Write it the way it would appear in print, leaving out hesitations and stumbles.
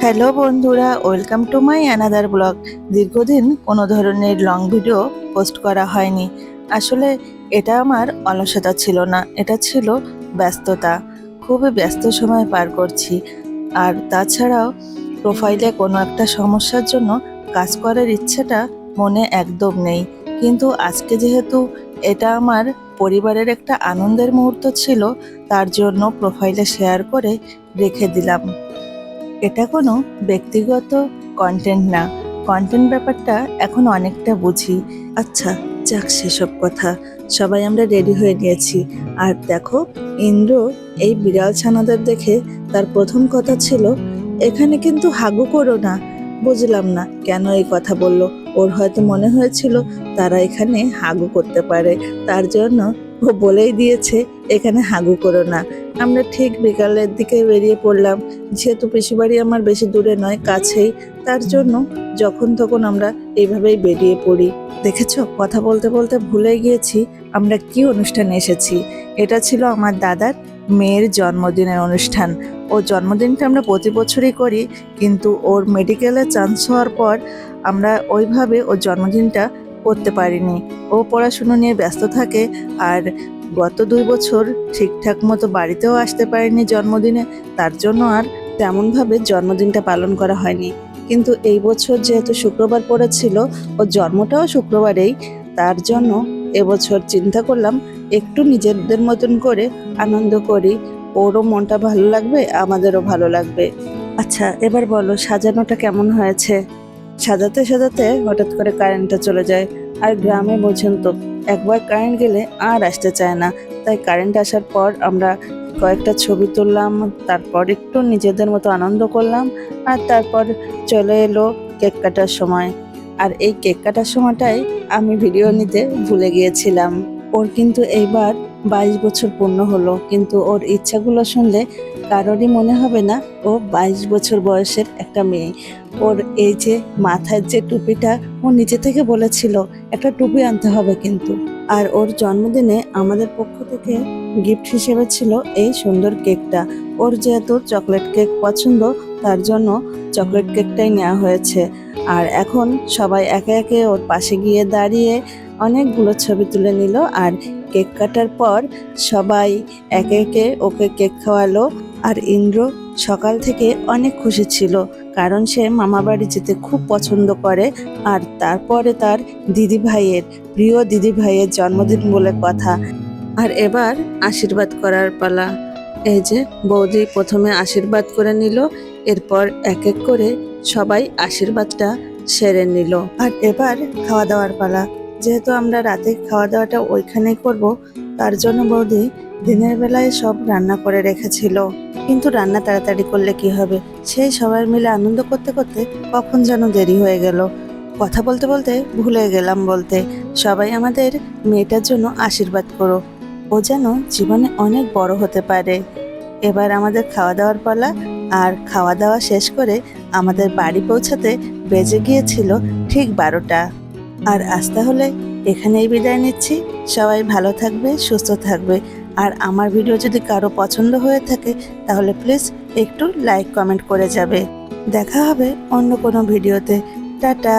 Hello বন্ধুরা, welcome to my another blog. দীর্ঘদিন কোনো ধরনের লং ভিডিও পোস্ট করা হয়নি। আসলে এটা আমার অলসতা ছিল না, এটা ছিল ব্যস্ততা। খুবই ব্যস্ত সময় পার করছি। আর তাছাড়াও প্রোফাইলে কোনো একটা সমস্যার জন্য কাজ করার ইচ্ছেটা মনে একদম নেই। কিন্তু আজকে যেহেতু এটা আমার পরিবারের একটা আনন্দের মুহূর্ত ছিল, তার জন্য প্রোফাইলে শেয়ার করে রেখে দিলাম। এটা কোনো ব্যক্তিগত কন্টেন্ট না। কন্টেন্ট ব্যাপারটা এখন অনেকটা বুঝি। আচ্ছা, যাক সেসব কথা। সবাই আমরা রেডি হয়ে নিয়েছি। আর দেখো, ইন্দ্র এই বিড়াল ছানাদের দেখে তার প্রথম কথা ছিল, এখানে কিন্তু হাগু করো না। বুঝলাম না কেন এই কথা বলল। ওর হয়তো মনে হয়েছিল তারা এখানে হাগু করতে পারে, তার জন্য ও বলেই দিয়েছে এখানে হাগু করো না। আমরা ঠিক বিকালের দিকে বেরিয়ে পড়লাম। যেহেতু পিসিবাড়ি আমার বেশি দূরে নয়, কাছেই, তার জন্য যখন তখন আমরা এইভাবেই বেরিয়ে পড়ি। দেখেছো, কথা বলতে বলতে ভুলে গিয়েছি আমরা কি অনুষ্ঠানে এসেছি। এটা ছিল আমার দাদার মেয়ের জন্মদিনের অনুষ্ঠান। ওর জন্মদিনটা আমরা প্রতি বছরই করি, কিন্তু ওর মেডিকেলে চান্স হওয়ার পর আমরা ওইভাবে ওর জন্মদিনটা করতে পারিনি। ও পড়াশুনো নিয়ে ব্যস্ত থাকে, আর গত 2 বছর ঠিকঠাক মতো বাড়িতেও আসতে পারেনি জন্মদিনে, তার জন্য আর তেমনভাবে জন্মদিনটা পালন করা হয়নি। কিন্তু এই বছর যেহেতু শুক্রবার পড়েছিল, ওর জন্মটাও শুক্রবারেই, তার জন্য এবছর চিন্তা করলাম একটু নিজেদের মতন করে আনন্দ করি। ওরও মনটা ভালো লাগবে, আমাদেরও ভালো লাগবে। আচ্ছা, এবার বলো সাজানোটা কেমন হয়েছে? সাজাতে সাজাতে হঠাৎ করে কারেন্টটা চলে যায়। আর গ্রামে বোঝেন তো, একবার কারেন্ট গেলে আর আসতে চায় না। তাই কারেন্ট আসার পর আমরা কয়েকটা ছবি তুললাম, তারপর একটু নিজেদের মতো আনন্দ করলাম। আর তারপর চলে এলো কেক কাটার সময়। আর এই কেক কাটার সময়টাই আমি ভিডিও নিতে ভুলে গিয়েছিলাম। ওর কিন্তু এইবার 22 বছর পূর্ণ হলো, কিন্তু ওর ইচ্ছাগুলো শুনলে কারোরই মনে হবে না ও 22 বছর বয়সের একটা মেয়ে। ওর এই যে মাথার যে টুপিটা, ও নিজে থেকে বলেছিল একটা টুপি আনতে হবে কিন্তু। আর ওর জন্মদিনে আমাদের পক্ষ থেকে গিফট হিসেবে ছিল এই সুন্দর কেকটা। ওর যেহেতু চকলেট কেক পছন্দ, তার জন্য চকলেট কেকটাই নেওয়া হয়েছে। আর এখন সবাই একে একে ওর পাশে গিয়ে দাঁড়িয়ে অনেকগুলো ছবি তুলে নিল। আর কেক কাটার পর সবাই একে একে ওকে কেক খাওয়ালো। আর ইন্দ্র সকাল থেকে অনেক খুশি ছিল, কারণ সে মামা বাড়ি যেতে খুব পছন্দ করে। আর তারপরে তার দিদি ভাইয়ের, প্রিয় দিদি ভাইয়ের জন্মদিন বলে কথা। আর এবার আশীর্বাদ করার পালা। এই যে বৌদি প্রথমে আশীর্বাদ করে নিল, এরপর এক এক করে সবাই আশীর্বাদটা সেরে নিল। আর এবার খাওয়া দাওয়ার পালা। যেহেতু আমরা রাতে খাওয়া দাওয়াটা ওইখানেই করব, তার জন্য বৌদি দিনের বেলায় সব রান্না করে রেখেছিল। কিন্তু রান্না তাড়াতাড়ি করলে কি হবে, সেই সবাই মিলে আনন্দ করতে করতে কখন যেন দেরি হয়ে গেল। কথা বলতে বলতে ভুলে গেলাম বলতে, সবাই আমাদের মেয়েটার জন্য আশীর্বাদ করো, ও যেন জীবনে অনেক বড় হতে পারে। এবার আমাদের খাওয়া দাওয়ার পালা। আর খাওয়া দাওয়া শেষ করে আমাদের বাড়ি পৌঁছাতে বেজে গিয়েছিল ঠিক 12টা। আর আজ তাহলে এখানেই বিদায় নিচ্ছি। সবাই ভালো থাকবে, সুস্থ থাকবে। আর আমার ভিডিও যদি কারো পছন্দ হয়ে থাকে, তাহলে প্লিজ একটু লাইক কমেন্ট করে যাবে। দেখা হবে অন্য কোনো ভিডিওতে। টাটা।